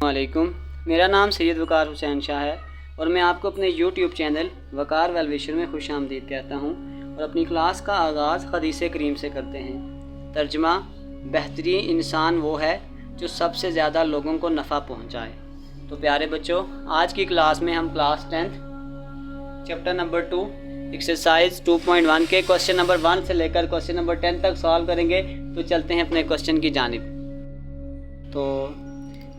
वालेकुम, मेरा नाम सैयद वकार हुसैन शाह है और मैं आपको अपने यूट्यूब चैनल वकार वेलविशर में खुशामदीद कहता हूँ। और अपनी क्लास का आगाज़ हदीस करीम से करते हैं। तर्जमा, बेहतरीन इंसान वो है जो सबसे ज़्यादा लोगों को नफ़ा पहुँचाए। तो प्यारे बच्चों, आज की क्लास में हम क्लास 10 चैप्टर नंबर 2 एक्सरसाइज 2.1 के क्वेश्चन नंबर 1 से लेकर क्वेश्चन नंबर 10 तक सॉल्व करेंगे। तो चलते हैं अपने क्वेश्चन की जानिब। तो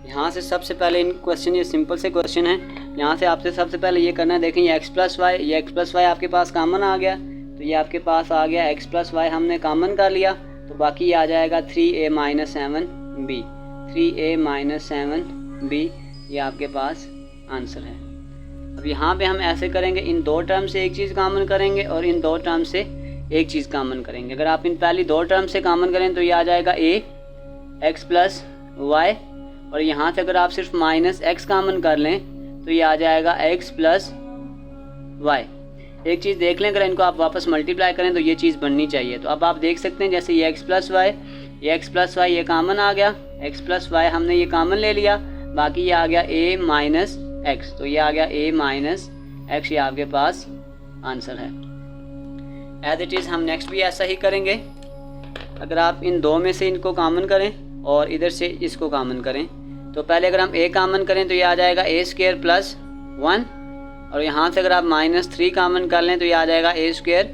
यहाँ से सबसे पहले इन क्वेश्चन, ये सिंपल से क्वेश्चन है। यहाँ से आपसे सबसे पहले ये करना है, देखें ये x प्लस वाई, ये x प्लस वाई आपके पास कामन आ गया। तो ये आपके पास आ गया x प्लस वाई, हमने कामन कर लिया। तो बाकी ये आ जाएगा 3a minus 7b, 3a minus 7b, ये आपके पास आंसर है। अब यहाँ पे हम ऐसे करेंगे, इन दो टर्म से एक चीज़ कामन करेंगे और इन दो टर्म से एक चीज़ कामन करेंगे। अगर आप इन पहली दो टर्म से कामन करें तो ये आ जाएगा a x प्लस वाई, और यहाँ से अगर आप सिर्फ माइनस x कामन कर लें तो ये आ जाएगा x प्लस वाई। एक चीज़ देख लें, अगर इनको आप वापस मल्टीप्लाई करें तो ये चीज़ बननी चाहिए। तो अब आप देख सकते हैं, जैसे ये x प्लस वाई, ये कामन आ गया, x प्लस वाई हमने ये कामन ले लिया, बाकी ये आ गया a माइनस एक्स, तो ये आ गया a माइनस एक्स, ये आपके पास आंसर है। एज इट इज़ हम नेक्स्ट भी ऐसा ही करेंगे। अगर आप इन दो में से इनको कामन करें और इधर से इसको कामन करें, तो पहले अगर हम a कामन करें तो ये आ जाएगा a स्क्वायर प्लस 1, और यहाँ से अगर आप माइनस 3 कामन कर लें तो ये आ जाएगा a स्क्वायर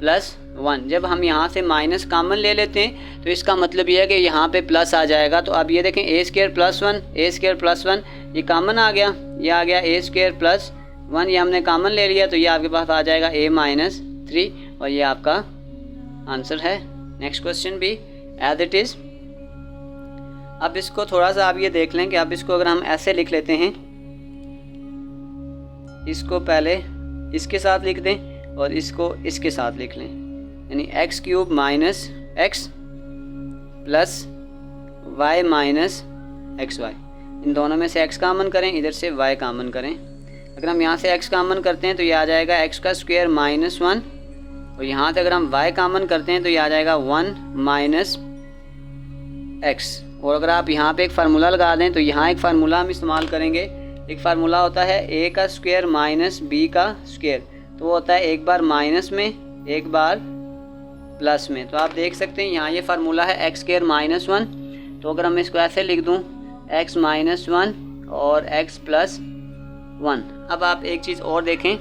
प्लस 1। जब हम यहाँ से माइनस कामन ले लेते हैं तो इसका मतलब ये है कि यहाँ पे प्लस आ जाएगा। तो अब ये देखें a square plus 1, a square plus 1 ये कामन आ गया, ये आ गया a स्क्वायर प्लस 1, ये हमने कामन ले लिया, तो ये आपके पास आ जाएगा a माइनस 3, और ये आपका आंसर है। नेक्स्ट क्वेश्चन भी एज इट इज़। अब इसको थोड़ा सा आप ये देख लें कि अब इसको अगर हम ऐसे लिख लेते हैं, इसको पहले इसके साथ लिख दें और इसको इसके साथ लिख लें, यानी x cube minus X plus Y minus X Y. इन दोनों में से x कामन करें, इधर से y कामन करें। अगर हम यहाँ से x कामन करते हैं तो ये आ जाएगा x का स्क्वायर माइनस 1, और यहाँ से अगर हम y कामन करते हैं तो ये आ जाएगा 1 माइनस एक्स। और अगर आप यहाँ पे एक फार्मूला लगा दें तो यहाँ एक फार्मूला हम इस्तेमाल करेंगे। एक फार्मूला होता है a का स्क्वायर माइनस b का स्क्वायर, तो वो होता है एक बार माइनस में एक बार प्लस में। तो आप देख सकते हैं यहाँ ये फार्मूला है x स्क्वायर माइनस 1। तो अगर मैं इसको ऐसे लिख दूँ, x माइनस 1 और x प्लस 1। अब आप एक चीज़ और देखें,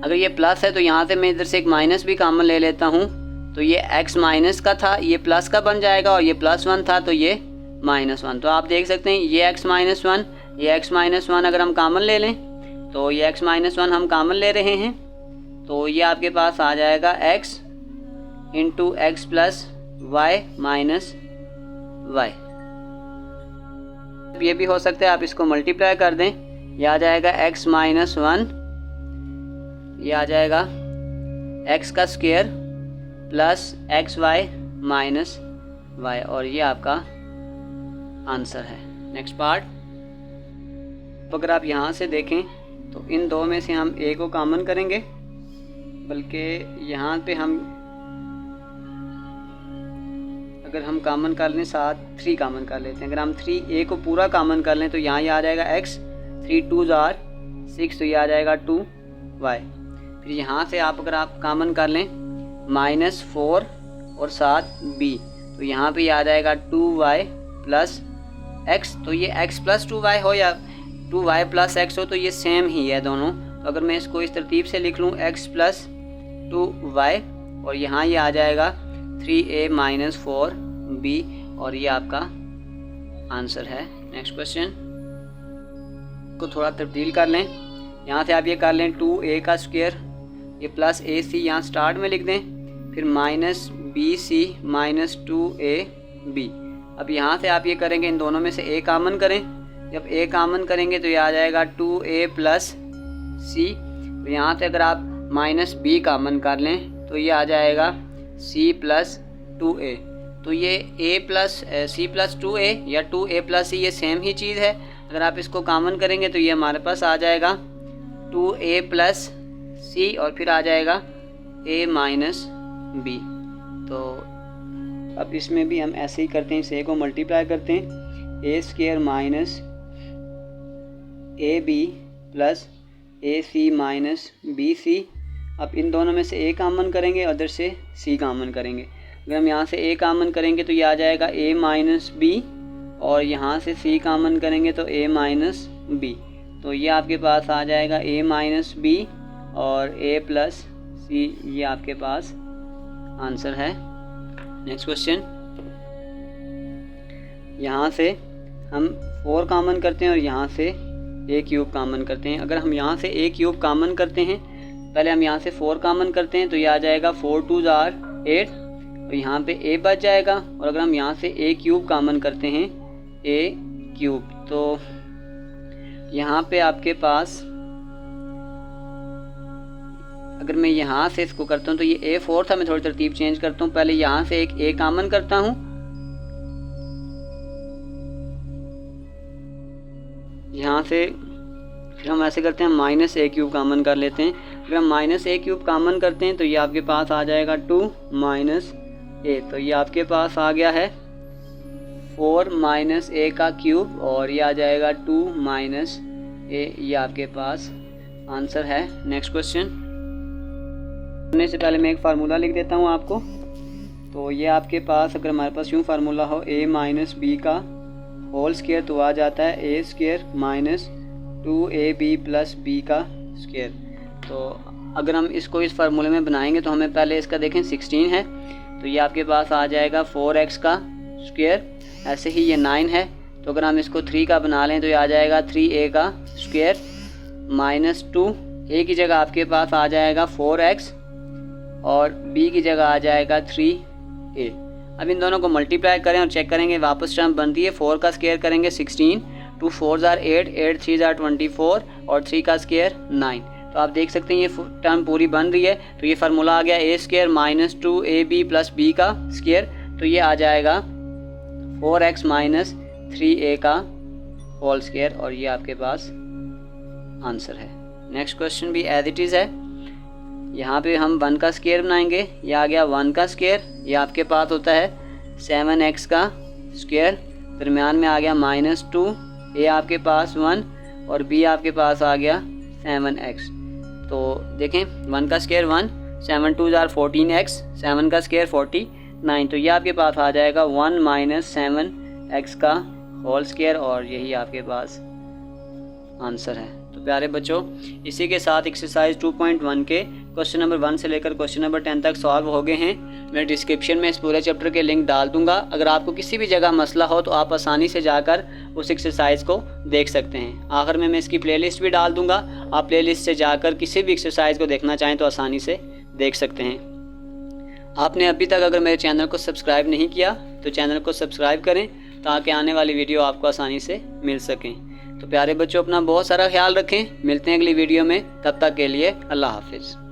अगर ये प्लस है तो यहाँ से मैं इधर से एक माइनस भी कामन ले लेता हूँ, तो ये x माइनस का था, ये प्लस का बन जाएगा, और ये प्लस 1 था तो ये माइनस 1। तो आप देख सकते हैं ये x माइनस 1, ये x माइनस 1 अगर हम कामन ले लें तो ये x माइनस 1 हम कामन ले रहे हैं, तो ये आपके पास आ जाएगा x into x plus Y minus y. ये भी हो सकता है आप इसको मल्टीप्लाई कर दें, ये आ जाएगा x माइनस 1, ये आ जाएगा x का square plus x y minus y, और ये आपका आंसर है। Next part. तो अगर आप यहाँ से देखें तो इन दो में से हम a को कॉमन करेंगे, बल्कि यहाँ पे हम अगर हम कॉमन कर लें साथ 3 कॉमन कर लेते हैं। अगर हम 3a को पूरा कॉमन कर लें तो यहाँ ये आ जाएगा x, 3 2s are 6, तो ये आ जाएगा 2y। फिर यहाँ से आप अगर आप कॉमन कर लें माइनस 4 और साथ b, तो यहाँ पे आ जाएगा 2y प्लस x। तो ये x प्लस 2y हो या 2y प्लस x हो, तो ये सेम ही है दोनों। तो अगर मैं इसको इस तरतीब से लिख लूँ x प्लस 2y, और यहाँ ये आ जाएगा 3a माइनस 4b, और ये आपका आंसर है। नेक्स्ट क्वेश्चन को थोड़ा तब्दील कर लें, यहाँ से आप ये कर लें 2a का स्क्वायर, ये प्लस ac यहाँ स्टार्ट में लिख दें, फिर माइनस bc माइनस 2ab। अब यहाँ से आप ये करेंगे, इन दोनों में से a कामन करें। जब a कामन करेंगे तो ये आ जाएगा 2a प्लस c। तो यहाँ से अगर आप माइनस b कामन कर लें तो ये आ जाएगा c प्लस 2a। तो ये a plus c plus 2a या 2a प्लस c ये सेम ही चीज़ है। अगर आप इसको कामन करेंगे तो ये हमारे पास आ जाएगा 2a प्लस c, और फिर आ जाएगा a माइनस b। तो अब इसमें भी हम ऐसे ही करते हैं, इस a को मल्टीप्लाई करते हैं, a square minus AB plus AC minus BC। अब इन दोनों में से A कॉमन करेंगे, उधर से C कॉमन करेंगे। अगर हम यहाँ से A कॉमन करेंगे तो ये आ जाएगा A माइनस B, और यहाँ से C कॉमन करेंगे तो A माइनस B। तो ये आपके पास आ जाएगा A माइनस B और A प्लस C, ये आपके पास आंसर है। नेक्स्ट क्वेश्चन, यहाँ से हम 4 कॉमन करते हैं और यहाँ से A क्यूब कॉमन करते हैं। अगर हम यहाँ से A क्यूब कॉमन करते हैं, पहले हम यहाँ से 4 कॉमन करते हैं तो ये आ जाएगा 4 2 जार 8, और यहाँ पे A बच जाएगा। और अगर हम यहाँ से A क्यूब कॉमन करते हैं A क्यूब, तो यहाँ पे आपके पास अगर मैं यहाँ से इसको करता हूँ तो ये A4 था। मैं थोड़ी तरतीब चेंज करता हूँ, पहले यहाँ से एक A कॉमन करता हूँ, यहाँ से फिर हम ऐसे करते हैं माइनस A क्यूब कॉमन कर लेते हैं। अगर हम माइनस A क्यूब कॉमन करते हैं तो ये आपके पास आ जाएगा 2 माइनस A, तो ये आपके पास आ गया है 4 माइनस A का क्यूब, और ये आ जाएगा 2 माइनस A, ये आपके पास आंसर है। नेक्स्ट क्वेश्चन करने से पहले मैं एक फार्मूला लिख देता हूँ आपको। तो ये आपके पास अगर हमारे पास यूँ फार्मूला हो A माइनस B का होल स्क्वायर, तो आ जाता है A square minus 2AB plus B का स्क्वायर। तो अगर हम इसको इस फार्मूले में बनाएंगे तो हमें पहले इसका देखें 16 है, तो ये आपके पास आ जाएगा 4x का स्क्वायर। ऐसे ही ये 9 है, तो अगर हम इसको 3 का बना लें तो ये आ जाएगा 3A का स्क्वायर माइनस 2। A की जगह आपके पास आ जाएगा 4x और B की जगह आ जाएगा 3A। अब इन दोनों को मल्टीप्लाई करें और चेक करेंगे वापस टर्म बनती है। 4 का स्क्वायर करेंगे 16, 2 4 जार 8, 8 3 जार 24 और 3 का स्क्वायर 9। तो आप देख सकते हैं ये टर्म पूरी बन रही है। तो ये फार्मूला आ गया A square minus 2AB plus B का स्क्वायर, तो ये आ जाएगा 4x माइनस 3A का होल स्क्वायर, और ये आपके पास आंसर है। नेक्स्ट क्वेश्चन भी एज इट इज़ है। यहाँ पे हम 1 का स्क्वायर बनाएंगे, ये आ गया 1 का स्क्वायर, ये आपके पास होता है 7x का स्क्वायर, दरमियान में आ गया माइनस 2, A आपके पास 1 और B आपके पास आ गया 7x। तो देखें 1 का स्क्वायर 1, 7 2 जार 14x, 7 का स्क्वायर 49, तो ये आपके पास आ जाएगा 1 माइनस 7x का होल स्क्वायर, और यही आपके पास आंसर है। तो प्यारे बच्चों, इसी के साथ एक्सरसाइज 2.1 के क्वेश्चन नंबर 1 से लेकर क्वेश्चन नंबर 10 तक सॉल्व हो गए हैं। मैं डिस्क्रिप्शन में इस पूरे चैप्टर के लिंक डाल दूंगा। अगर आपको किसी भी जगह मसला हो तो आप आसानी से जाकर उस एक्सरसाइज को देख सकते हैं। आखिर में मैं इसकी प्लेलिस्ट भी डाल दूंगा, आप प्लेलिस्ट से जाकर किसी भी एक्सरसाइज को देखना चाहें तो आसानी से देख सकते हैं। आपने अभी तक अगर मेरे चैनल को सब्सक्राइब नहीं किया तो चैनल को सब्सक्राइब करें ताकि आने वाली वीडियो आपको आसानी से मिल सकें। तो प्यारे बच्चों, अपना बहुत सारा ख्याल रखें। मिलते हैं अगली वीडियो में, तब तक के लिए अल्लाह हाफिज़।